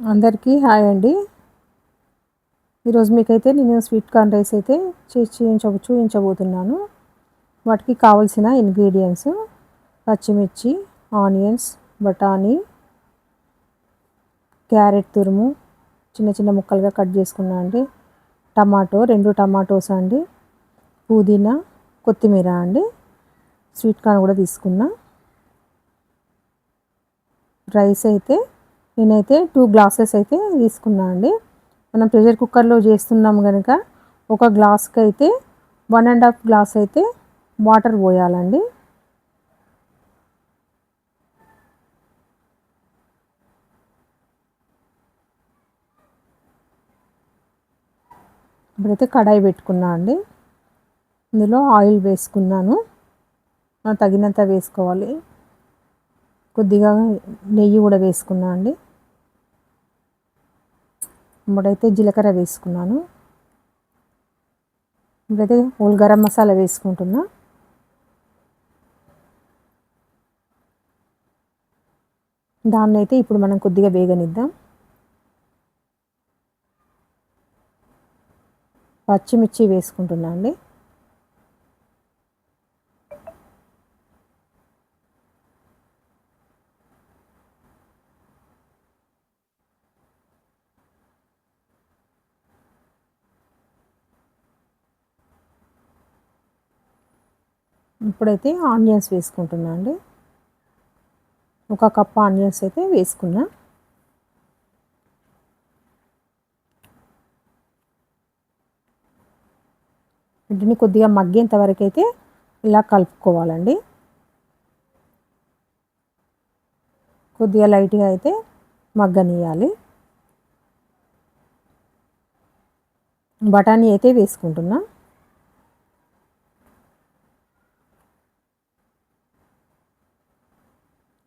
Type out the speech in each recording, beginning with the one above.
అందరికీ హాయ్ అండి. ఈరోజు మీకైతే నేను స్వీట్ కార్న్ రైస్ అయితే చూపించబోతున్నాను. వాటికి కావాల్సిన ఇంగ్రీడియంట్స్ పచ్చిమిర్చి, ఆనియన్స్, బఠానీ, క్యారెట్ తురుము చిన్న చిన్న ముక్కలుగా కట్ చేసుకున్నా అండి, టమాటో 2 టమాటోస్ అండి, పుదీనా, కొత్తిమీర అండి, స్వీట్ కార్న్ కూడా తీసుకున్నా. రైస్ అయితే నేనైతే 2 గ్లాసెస్ అయితే తీసుకున్నా అండి. మనం ప్రెషర్ కుక్కర్లో చేస్తున్నాం కనుక ఒక గ్లాస్కి అయితే 1.5 గ్లాస్ అయితే వాటర్ పోయాలండి. ఇప్పుడైతే కడాయి పెట్టుకున్నా అండి. ఇందులో ఆయిల్ వేసుకున్నాను, తగినంత వేసుకోవాలి. కొద్దిగా నెయ్యి కూడా వేసుకున్నా అండి. ఇప్పుడైతే జీలకర్ర వేసుకున్నాను. ఇప్పుడైతే హోల్ గరం మసాలా వేసుకుంటున్నా. దాన్ని అయితే ఇప్పుడు మనం కొద్దిగా వేగనిద్దాం. పచ్చిమిర్చి వేసుకుంటున్నా అండి. ఇప్పుడైతే ఆనియన్స్ వేసుకుంటున్నా అండి. 1 కప్ ఆనియన్స్ అయితే వేసుకున్నా. వీటిని కొద్దిగా మగ్గేంత వరకు అయితే ఇలా కలుపుకోవాలండి. కొద్దిగా లైట్గా అయితే మగ్గనియాలి. బఠానీ అయితే వేసుకుంటున్నా.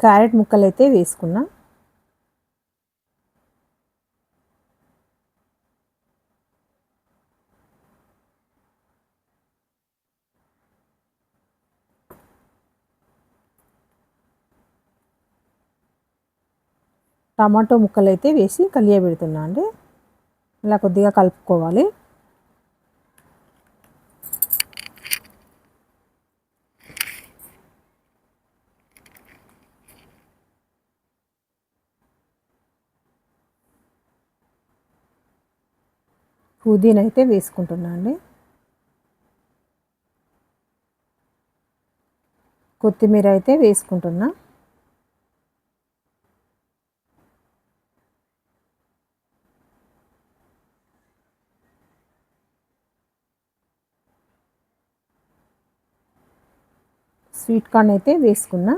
క్యారెట్ ముక్కలు అయితే వేసుకున్నా. టమాటో ముక్కలు అయితే వేసి కలియబెడుతున్నా అండి. ఇలా కొద్దిగా కలుపుకోవాలి. పుదీనా అయితే వేసుకుంటున్నా అండి. కొత్తిమీర అయితే వేసుకుంటున్నా. స్వీట్ కార్న్ అయితే వేసుకున్నా.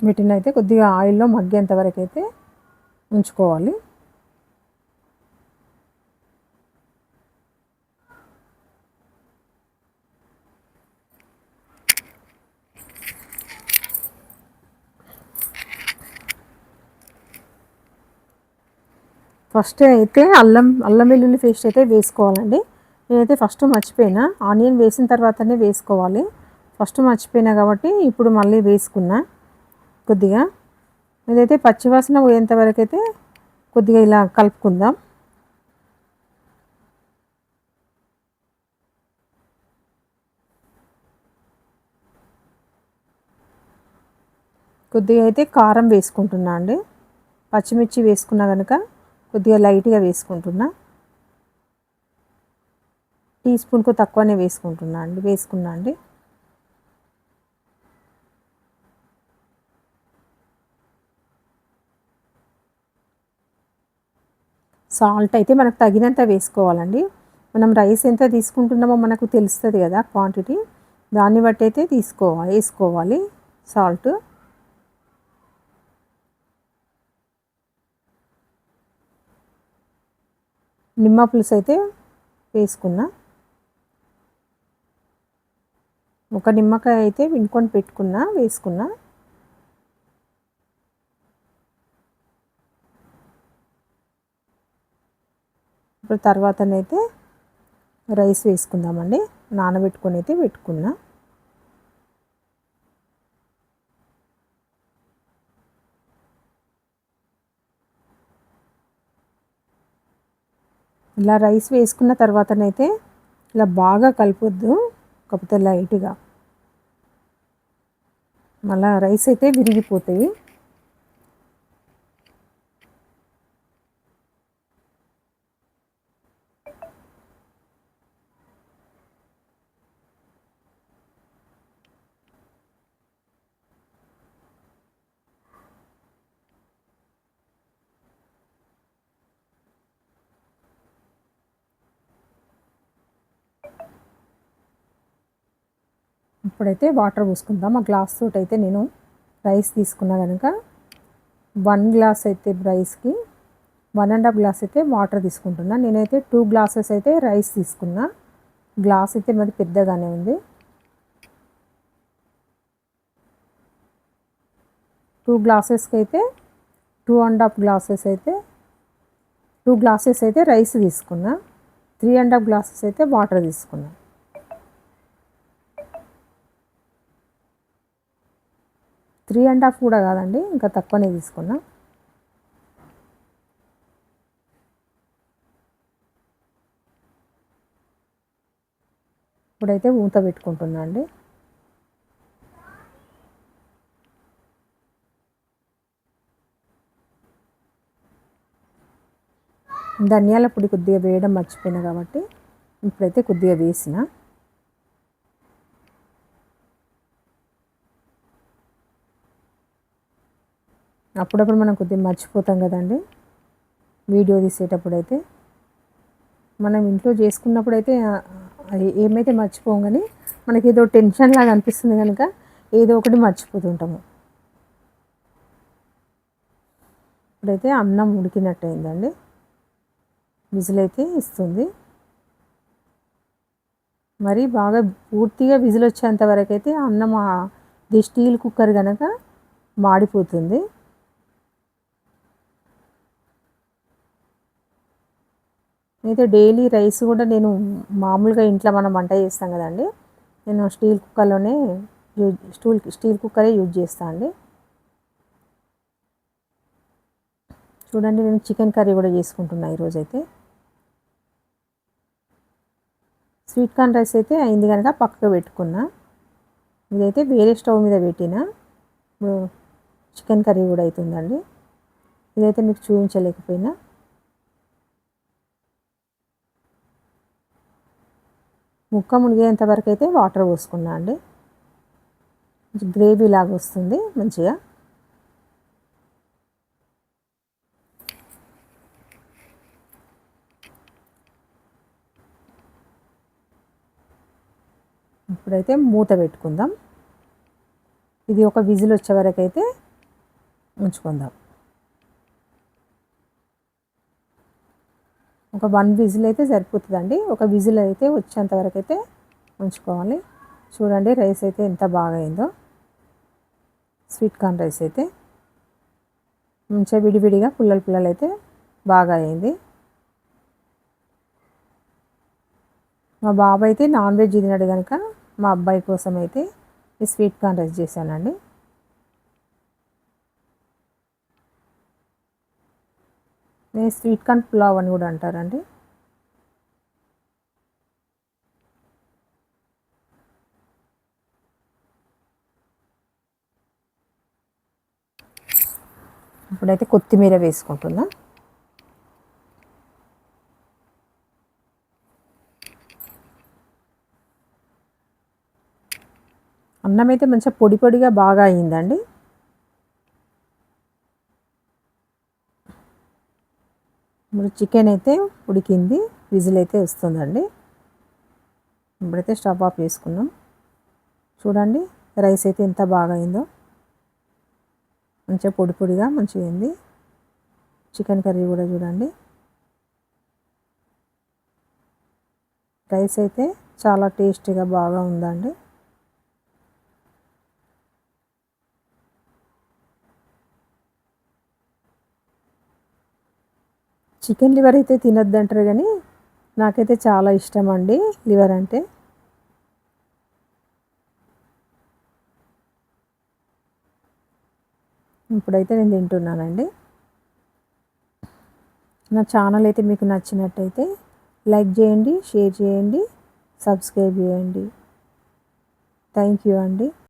వీటిని అయితే కొద్దిగా ఆయిల్లో మగ్గేంత వరకు అయితే ఉంచుకోవాలి. ఫస్ట్ అయితే అల్లం వెల్లుల్లి పేస్ట్ అయితే వేసుకోవాలండి. నేనైతే ఫస్ట్ మర్చిపోయినా, ఆనియన్ వేసిన తర్వాతనే వేసుకోవాలి. ఫస్ట్ మర్చిపోయినా కాబట్టి ఇప్పుడు మళ్ళీ వేసుకున్నా. కొద్దిగా ఇదైతే పచ్చివాసన పోయేంత వరకు అయితే కొద్దిగా ఇలా కలుపుకుందాం. కొద్దిగా అయితే కారం వేసుకుంటున్నా అండి. పచ్చిమిర్చి వేసుకున్నా కనుక కొద్దిగా లైట్గా వేసుకుంటున్నా. టీ స్పూన్కు తక్కువనే వేసుకున్నా అండి. సాల్ట్ అయితే మనకు తగినంత వేసుకోవాలండి. మనం రైస్ ఎంత తీసుకుంటున్నామో మనకు తెలుస్తుంది కదా క్వాంటిటీ, దాన్ని బట్టి అయితే వేసుకోవాలి సాల్ట్. నిమ్మ పులుసు అయితే వేసుకున్నా. ఒక నిమ్మకాయ అయితే వినుకొని వేసుకున్నా. ఇప్పుడు తర్వాతనైతే రైస్ వేసుకుందామండి. నానబెట్టుకొని అయితే పెట్టుకున్నా. ఇలా రైస్ వేసుకున్న తర్వాతనైతే ఇలా బాగా కలపొద్దు, కాకపోతే లైట్గా, మళ్ళీ రైస్ అయితే విరిగిపోతాయి. ఇప్పుడైతే వాటర్ పోసుకుందాం. ఆ గ్లాస్ తోటి అయితే నేను రైస్ తీసుకున్నా కనుక 1 గ్లాస్ అయితే రైస్కి 1.5 గ్లాస్ అయితే వాటర్ తీసుకుంటున్నా. నేనైతే 2 గ్లాసెస్ అయితే రైస్ తీసుకున్నా. గ్లాస్ అయితే మరి పెద్దగానే ఉంది. 2 గ్లాసెస్కి అయితే 2.5 గ్లాసెస్ అయితే 2 గ్లాసెస్ అయితే రైస్ తీసుకున్నా. 3.5 గ్లాసెస్ అయితే వాటర్ తీసుకున్నా. 3.5 కూడా కాదండి, ఇంకా తక్కువనే తీసుకున్నా. ఇప్పుడైతే మూత పెట్టుకుంటున్నా అండి. ధనియాల పొడి కొద్దిగా వేయడం మర్చిపోయినా కాబట్టి ఇప్పుడైతే కొద్దిగా వేసిన. అప్పుడప్పుడు మనం కొద్దిగా మర్చిపోతాం కదండి వీడియో తీసేటప్పుడు అయితే. మనం ఇంట్లో చేసుకున్నప్పుడు అయితే ఏమైతే మర్చిపోం, కానీ మనకి ఏదో టెన్షన్ లాగా అనిపిస్తుంది కనుక ఏదో ఒకటి మర్చిపోతుంటాము. ఇప్పుడైతే అన్నం ఉడికినట్టు అయిందండి. విజిల్ అయితే ఇస్తుంది. మరి బాగా పూర్తిగా విజిల్ వచ్చేంత వరకు అయితే అన్నం, ఇది స్టీల్ కుక్కర్ కనుక మాడిపోతుంది. అయితే డైలీ రైస్ కూడా నేను మామూలుగా ఇంట్లో మనం వంట చేస్తాం కదండి, నేను స్టీల్ కుక్కర్లోనే స్టీల్ కుక్కరే యూజ్ చేస్తాను అండి. చూడండి, నేను చికెన్ కర్రీ కూడా చేసుకుంటున్నా ఈరోజైతే. స్వీట్ కార్న్ రైస్ అయితే అయింది కనుక పక్కకు పెట్టుకున్నా. ఇదైతే వేరే స్టవ్ మీద పెట్టిన. ఇప్పుడు చికెన్ కర్రీ కూడా అవుతుందండి. ఇదైతే మీకు చూపించలేకపోయినా. ముక్క మునిగేంత వరకు అయితే వాటర్ పోసుకున్నా అండి. గ్రేవీ లాగా వస్తుంది మంచిగా. ఇప్పుడైతే మూత పెట్టుకుందాం. ఇది ఒక విజిల్ వచ్చే వరకు అయితే ఉంచుకుందాం. ఒక 1 విజిల్ అయితే సరిపోతుందండి. ఒక విజిల్ అయితే వచ్చేంత వరకు అయితే ఉంచుకోవాలి. చూడండి రైస్ అయితే ఎంత బాగా అయిందో. స్వీట్ కార్న్ రైస్ అయితే మంచిగా విడివిడిగా పుల్లలు అయితే బాగా అయింది. మా బాబు అయితే నాన్ వెజ్ తినడు కనుక మా అబ్బాయి కోసం అయితే ఈ స్వీట్ కార్న్ రైస్ చేశానండి. నేను స్వీట్ కార్న్ పులావ్ అని కూడా అంటారండి. ఇప్పుడైతే కొత్తిమీర వేసుకుంటున్నా. అన్నం అయితే మంచిగా పొడి పొడిగా బాగా అయిందండి. ఇప్పుడు చికెన్ అయితే ఉడికింది, విజిల్ అయితే వస్తుందండి. ఇప్పుడైతే స్టవ్ ఆఫ్ చేసుకున్నాం. చూడండి రైస్ అయితే ఎంత బాగా అయిందో. మంచిగా పొడి పొడిగా మంచిగా అయింది. చికెన్ కర్రీ కూడా చూడండి. రైస్ అయితే చాలా టేస్టీగా బాగా ఉందండి. చికెన్ లివర్ అయితే తినొద్దంటారు కానీ నాకైతే చాలా ఇష్టం అండి లివర్ అంటే. ఇప్పుడైతే నేను తింటున్నానండి. నా ఛానల్ అయితే మీకు నచ్చినట్టయితే లైక్ చేయండి, షేర్ చేయండి, సబ్స్క్రైబ్ చేయండి. థ్యాంక్ యూ అండి.